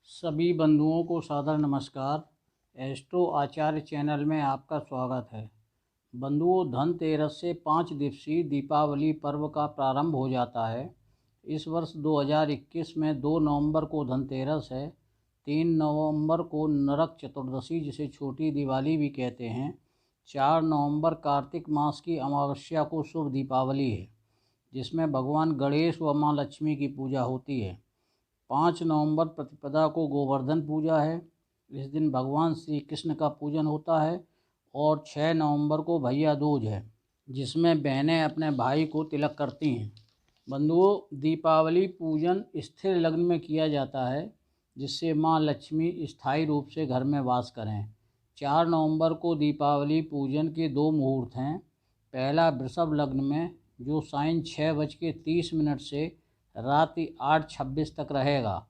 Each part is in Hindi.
सभी बंधुओं को सादर नमस्कार। एस्ट्रो आचार्य चैनल में आपका स्वागत है। बंधुओं, धनतेरस से 5 दिवसीय दीपावली पर्व का प्रारंभ हो जाता है। इस वर्ष 2021 में 2 नवंबर को धनतेरस है। 3 नवंबर को नरक चतुर्दशी, जिसे छोटी दिवाली भी कहते हैं। 4 नवंबर कार्तिक मास की अमावस्या को शुभ दीपावली है, जिसमें भगवान गणेश व माँ लक्ष्मी की पूजा होती है। 5 नवंबर प्रतिपदा को गोवर्धन पूजा है। इस दिन भगवान श्री कृष्ण का पूजन होता है। और 6 नवंबर को भैया दूज है, जिसमें बहनें अपने भाई को तिलक करती हैं। बंधुओं, दीपावली पूजन स्थिर लग्न में किया जाता है, जिससे माँ लक्ष्मी स्थायी रूप से घर में वास करें। 4 नवंबर को दीपावली पूजन के 2 मुहूर्त हैं। पहला वृषभ लग्न में, जो सायं 6:30 से रात्रि 8:26 तक रहेगा।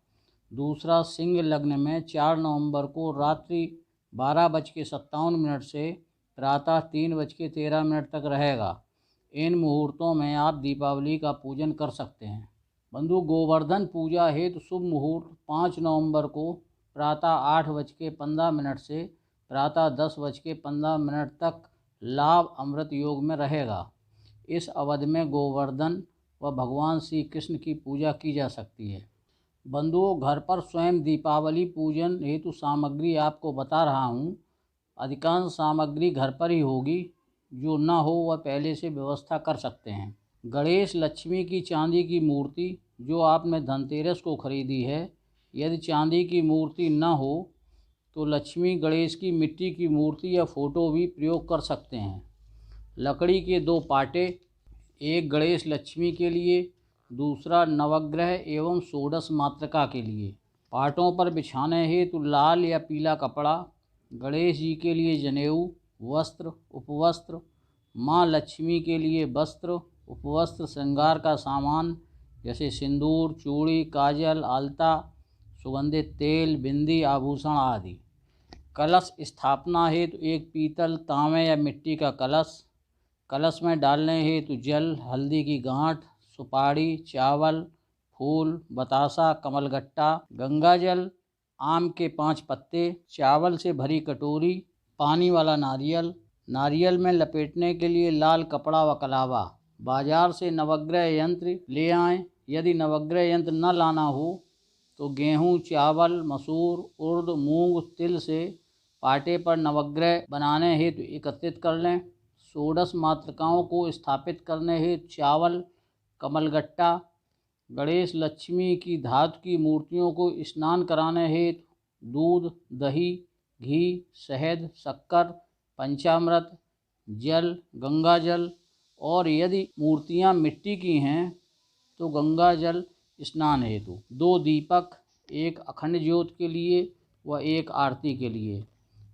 दूसरा सिंह लग्न में 4 नवंबर को रात्रि 12:57 से प्रातः 3:13 तक रहेगा। इन मुहूर्तों में आप दीपावली का पूजन कर सकते हैं। बंधु, गोवर्धन पूजा हेतु शुभ मुहूर्त 5 नवंबर को प्रातः 8:15 से प्रातः 10:15 तक लाभ अमृत योग में रहेगा। इस अवधि में गोवर्धन व भगवान श्री कृष्ण की पूजा की जा सकती है। बंधुओं, घर पर स्वयं दीपावली पूजन हेतु सामग्री आपको बता रहा हूँ। अधिकांश सामग्री घर पर ही होगी। जो ना हो वह पहले से व्यवस्था कर सकते हैं। गणेश लक्ष्मी की चांदी की मूर्ति, जो आपने धनतेरस को खरीदी है, यदि चांदी की मूर्ति न हो तो लक्ष्मी गणेश की मिट्टी की मूर्ति या फोटो भी प्रयोग कर सकते हैं। लकड़ी के 2 पाटे, एक गणेश लक्ष्मी के लिए, दूसरा नवग्रह एवं षोडश मातृका के लिए। पाटों पर बिछाने हेतु लाल या पीला कपड़ा, गणेश जी के लिए जनेऊ, वस्त्र, उपवस्त्र, माँ लक्ष्मी के लिए वस्त्र, उपवस्त्र, श्रृंगार का सामान जैसे सिंदूर, चूड़ी, काजल, आलता, सुगंधित तेल, बिंदी, आभूषण आदि। कलश स्थापना हेतु एक पीतल, तांबे या मिट्टी का कलश। कलश में डालने हेतु जल, हल्दी की गांठ, सुपारी, चावल, फूल, बतासा, कमलगट्टा, गंगाजल, आम के 5 पत्ते, चावल से भरी कटोरी, पानी वाला नारियल। नारियल में लपेटने के लिए लाल कपड़ा व कलावा। बाजार से नवग्रह यंत्र ले आएं। यदि नवग्रह यंत्र न लाना हो तो गेहूँ, चावल, मसूर, उर्द, मूंग, तिल से पाटे पर नवग्रह बनाने हेतु एकत्रित कर लें। षोडश मातृकाओं को स्थापित करने हेतु चावल, कमलगट्टा, गणेश लक्ष्मी की धातु की मूर्तियों को स्नान कराने हेतु दूध, दही, घी, शहद, शक्कर, पंचामृत, जल, गंगाजल, और यदि मूर्तियां मिट्टी की हैं तो गंगाजल स्नान हेतु 2 दीपक, एक अखंड ज्योत के लिए व एक आरती के लिए।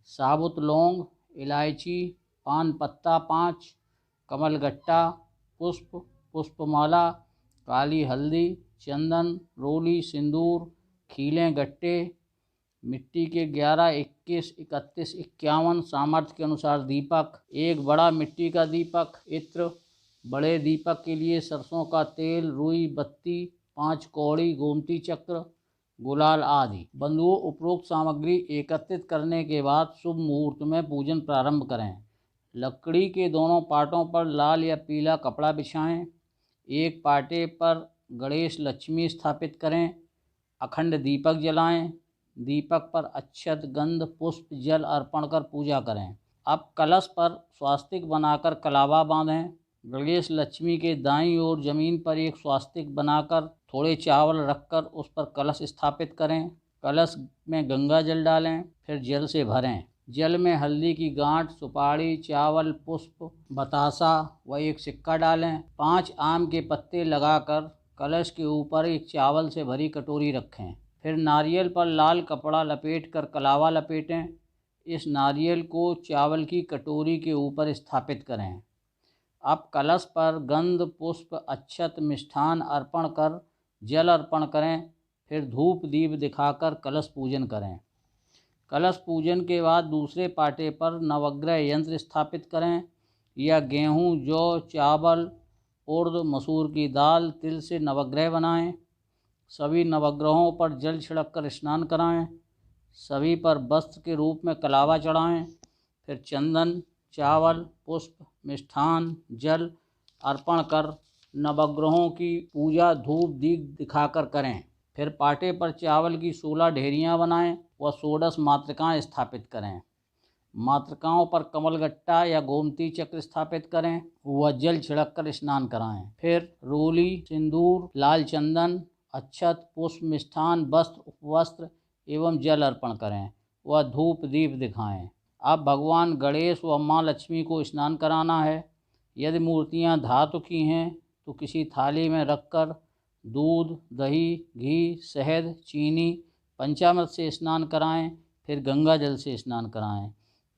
साबुत लौंग, इलायची, पान पत्ता 5, कमलगट्टा, पुष्प, पुष्पमाला, काली हल्दी, चंदन, रोली, सिंदूर, खीलें, गट्टे। मिट्टी के 11, 21, 31, 51 सामर्थ्य के अनुसार दीपक, एक बड़ा मिट्टी का दीपक, इत्र। बड़े दीपक के लिए सरसों का तेल, रुई बत्ती, 5 कौड़ी, गोमती चक्र, गुलाल आदि। बंधुओं, उपरोक्त सामग्री एकत्रित करने के बाद शुभ मुहूर्त में पूजन प्रारंभ करें। लकड़ी के दोनों पाटों पर लाल या पीला कपड़ा बिछाएं। एक पाटे पर गणेश लक्ष्मी स्थापित करें। अखंड दीपक जलाएं। दीपक पर अक्षत, गंध, पुष्प, जल अर्पण कर पूजा करें। अब कलश पर स्वास्तिक बनाकर कलावा बांधें। गणेश लक्ष्मी के दाईं ओर जमीन पर एक स्वास्तिक बनाकर थोड़े चावल रखकर उस पर कलश स्थापित करें। कलश में गंगा जल डालें, फिर जल से भरें। जल में हल्दी की गांठ, सुपारी, चावल, पुष्प, बतासा व एक सिक्का डालें। 5 आम के पत्ते लगाकर कलश के ऊपर एक चावल से भरी कटोरी रखें। फिर नारियल पर लाल कपड़ा लपेटकर कलावा लपेटें। इस नारियल को चावल की कटोरी के ऊपर स्थापित करें। अब कलश पर गंध, पुष्प, अक्षत, मिष्ठान अर्पण कर जल अर्पण करें। फिर धूप दीप दिखाकर कलश पूजन करें। कलश पूजन के बाद दूसरे पाटे पर नवग्रह यंत्र स्थापित करें या गेहूँ, जौ, चावल, उर्द, मसूर की दाल, तिल से नवग्रह बनाएं। सभी नवग्रहों पर जल छिड़क कर स्नान कराएं। सभी पर वस्त्र के रूप में कलावा चढ़ाएं। फिर चंदन, चावल, पुष्प, मिष्ठान, जल अर्पण कर नवग्रहों की पूजा धूप दीप दिखाकर करें। फिर पाटे पर चावल की 16 ढेरियाँ बनाएं व 16 मातृकाएँ स्थापित करें। मातृकाओं पर कमलगट्टा या गोमती चक्र स्थापित करें व जल छिड़क कर स्नान कराएं। फिर रोली, सिंदूर, लाल चंदन, अक्षत, पुष्प, मिष्ठान, वस्त्र, उपवस्त्र एवं जल अर्पण करें व धूप दीप दिखाएं। अब भगवान गणेश व माँ लक्ष्मी को स्नान कराना है। यदि मूर्तियाँ धातु की हैं तो किसी थाली में रखकर दूध, दही, घी, शहद, चीनी, पंचामृत से स्नान कराएं। फिर गंगा जल से स्नान कराएं।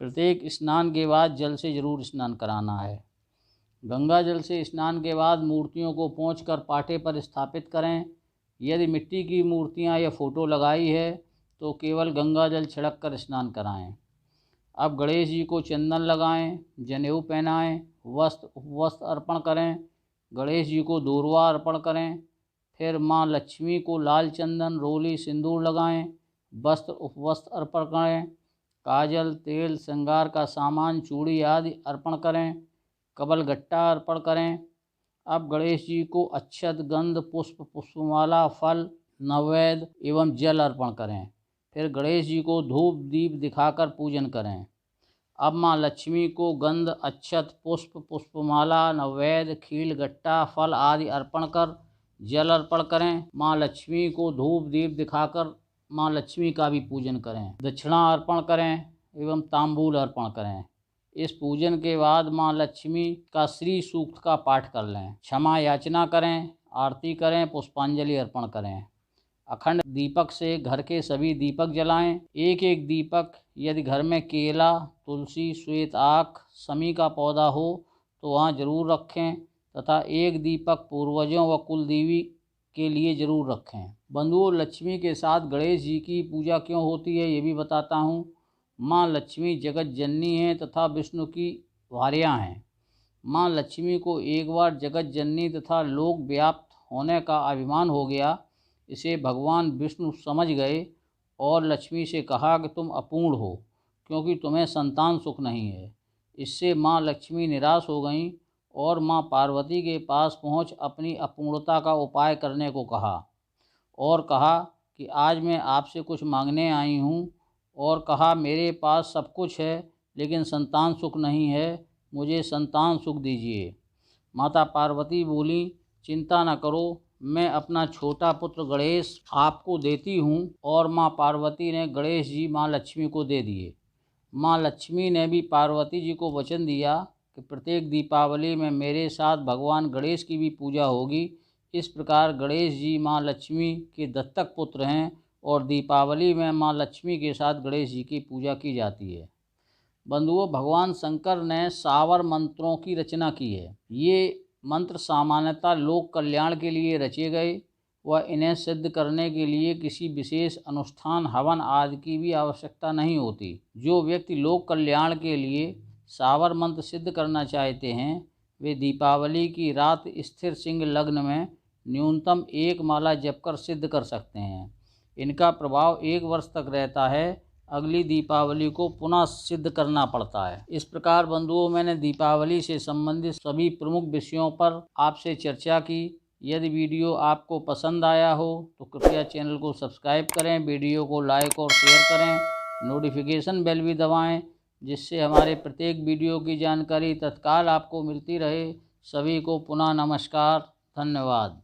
प्रत्येक स्नान के बाद जल से जरूर स्नान कराना है। गंगा जल से स्नान के बाद मूर्तियों को पोंछकर पाटे पर स्थापित करें। यदि मिट्टी की मूर्तियां या फ़ोटो लगाई है तो केवल गंगा जल छिड़क कर स्नान कराएं। अब गणेश जी को चंदन लगाएं, जनेऊ पहनाएं, वस्त्र उपवस्त्र अर्पण करें। गणेश जी को दूर्वा अर्पण करें। फिर माँ लक्ष्मी को लाल चंदन, रोली, सिंदूर लगाएं, वस्त्र उपवस्त्र अर्पण करें। काजल, तेल, श्रृंगार का सामान, चूड़ी आदि अर्पण करें। कमलगट्टा अर्पण करें। अब गणेश जी को अक्षत, गंध, पुष्प, पुष्पमाला, फल, नैवेद्य एवं जल अर्पण करें। फिर गणेश जी को धूप दीप दिखाकर पूजन करें। अब माँ लक्ष्मी को गंध, अक्षत, पुष्प, पुष्पमाला, नैवेद्य, खील, गट्टा, फल आदि अर्पण कर जल अर्पण करें। माँ लक्ष्मी को धूप दीप दिखाकर माँ लक्ष्मी का भी पूजन करें। दक्षिणा अर्पण करें एवं तांबूल अर्पण करें। इस पूजन के बाद माँ लक्ष्मी का श्री सूक्त का पाठ कर लें। क्षमा याचना करें, आरती करें, पुष्पांजलि अर्पण करें। अखंड दीपक से घर के सभी दीपक जलाएं। एक एक दीपक यदि घर में केला, तुलसी, श्वेत आक, समी का पौधा हो तो वहाँ जरूर रखें तथा एक दीपक पूर्वजों व कुल देवी के लिए जरूर रखें। बंधुओं, लक्ष्मी के साथ गणेश जी की पूजा क्यों होती है ये भी बताता हूँ। माँ लक्ष्मी जगत जननी हैं तथा विष्णु की भार्या हैं। माँ लक्ष्मी को एक बार जगत जननी तथा लोक व्याप्त होने का अभिमान हो गया। इसे भगवान विष्णु समझ गए और लक्ष्मी से कहा कि तुम अपूर्ण हो क्योंकि तुम्हें संतान सुख नहीं है। इससे माँ लक्ष्मी निराश हो गईं और माँ पार्वती के पास पहुँच अपनी अपूर्णता का उपाय करने को कहा और कहा कि आज मैं आपसे कुछ मांगने आई हूँ। और कहा मेरे पास सब कुछ है लेकिन संतान सुख नहीं है, मुझे संतान सुख दीजिए। माता पार्वती बोली, चिंता न करो, मैं अपना छोटा पुत्र गणेश आपको देती हूँ। और माँ पार्वती ने गणेश जी माँ लक्ष्मी को दे दिए। माँ लक्ष्मी ने भी पार्वती जी को वचन दिया कि प्रत्येक दीपावली में मेरे साथ भगवान गणेश की भी पूजा होगी। इस प्रकार गणेश जी माँ लक्ष्मी के दत्तक पुत्र हैं और दीपावली में माँ लक्ष्मी के साथ गणेश जी की पूजा की जाती है। बंधुओं, भगवान शंकर ने सावर मंत्रों की रचना की है। ये मंत्र सामान्यतः लोक कल्याण के लिए रचे गए व इन्हें सिद्ध करने के लिए किसी विशेष अनुष्ठान, हवन आदि की भी आवश्यकता नहीं होती। जो व्यक्ति लोक कल्याण के लिए सावर मंत्र सिद्ध करना चाहते हैं वे दीपावली की रात स्थिर सिंह लग्न में न्यूनतम 1 माला जप कर सिद्ध कर सकते हैं। इनका प्रभाव 1 वर्ष तक रहता है। अगली दीपावली को पुनः सिद्ध करना पड़ता है। इस प्रकार बंधुओं, मैंने दीपावली से संबंधित सभी प्रमुख विषयों पर आपसे चर्चा की। यदि वीडियो आपको पसंद आया हो तो कृपया चैनल को सब्सक्राइब करें, वीडियो को लाइक और शेयर करें, नोटिफिकेशन बेल भी दबाएं जिससे हमारे प्रत्येक वीडियो की जानकारी तत्काल आपको मिलती रहे। सभी को पुनः नमस्कार, धन्यवाद।